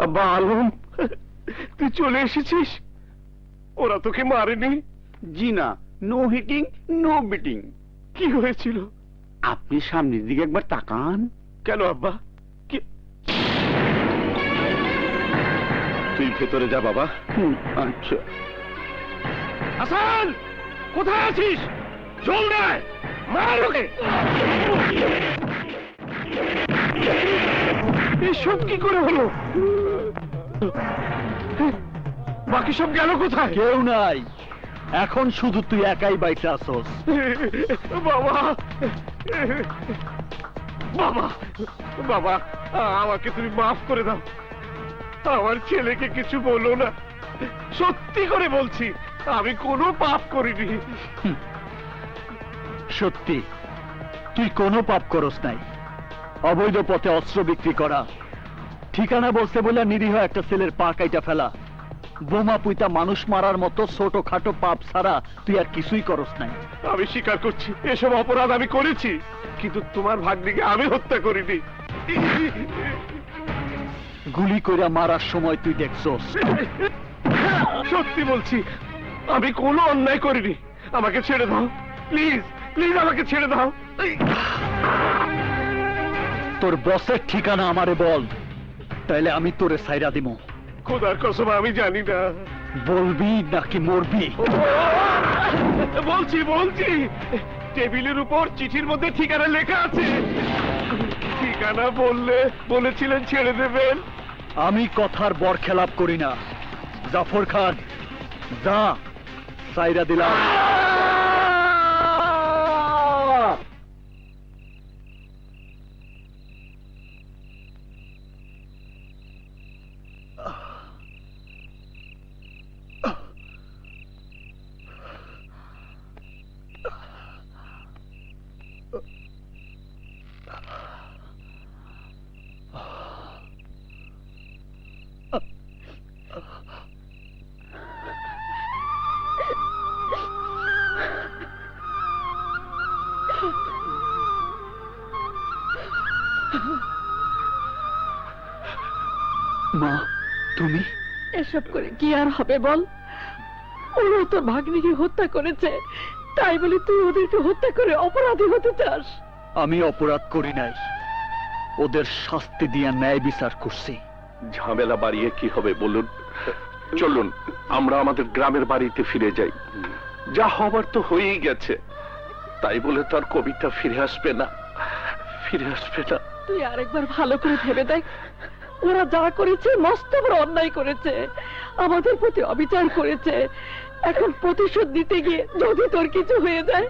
আব্বা আলম, তুই চলে এসেছিস? ওরা তোকে মারেনি? জি না, নো হিটিং নো বিটিং। কি হয়েছিল? আপনি সামনের দিকে একবার তাকান। কেন আব্বা? তুই ভেতরে যা বাবা। আচ্ছা। হাসান, কোথায় আছিস? জল দেয়, মার ওকে। এসব কি করে হলো? বাকি সব গেল কোথায়? কেউ নাই, এখন শুধু তুই একাই বাইতে আসস। বাবা, বাবা, বাবা, আমাকে তুমি মাফ করে দাও। আমার ছেলেকে কিছু বলো না, সত্যি করে বলছি আমি কোনো পাপ করিনি। সত্যি তুই কোনো পাপ করস নাই। অবৈধ পথে অস্ত্র বিক্রি করা, ঠিকানা বলতে বলে নিরীহ একটা ছেলের পা কাইটা ফেলা, বোমা পুইতা মানুষ মারার মতো ছোটখাটো পাপ ছাড়া তুই আর কিছুই করস নাই। আমি স্বীকার করছি এসব অপরাধ আমি করেছি, কিন্তু তোমার ভাগ্নিকে আমি হত্যা করিনি। গুলি কইরা মারার সময় তুই দেখছস। সত্যি বলছি আমি কোনো অন্যায় করিনি। আমাকে ছেড়ে দাও প্লিজ, প্লিজ আমাকে ছেড়ে দাও। তোর বসের ঠিকানা আমারে বল, তাইলে আমি তোরে সাইরা দিমু। খোদার কসম আমি জানি না। বলবি নাকি মরবি? বলছি বলছি, টেবিলের উপর চিঠির মধ্যে ঠিকানা লেখা আছে। ঠিকানা বললে বলেছিলেন ছেড়ে দেবেন। আমি কথার বরখেলাপ করি না। জাফর খান, যা, সাইরা দিলাম। মা, তুমি? এসব করে কি আর হবে বল? ওরা তোর ভাগ্নিকে হত্যা করেছে, তাই বলে তুই ওদেরকে হত্যা করে অপরাধী হতে চাস? আমি অপরাধ করি নাই, ওদের শাস্তি দিয়া ন্যায় বিচার করছি। ঝামেলা বাড়িয়ে কি হবে বলুন? চলুন আমরা আমাদের গ্রামের বাড়িতে ফিরে যাই। যা হবার তো হয়েই গেছে, তাই বলে তো আর কবিতা ফিরে আসবে না, ফিরে আসবে না। তুই আরেকবার ভালো করে ভেবে দেখ। ওরা যা করেছে মস্ত বড় অন্যায় করেছে, আমাদের প্রতি অবিচার করেছে। এখন প্রতিশোধ দিতে গিয়ে যদি তোর কিছু হয়ে যায়।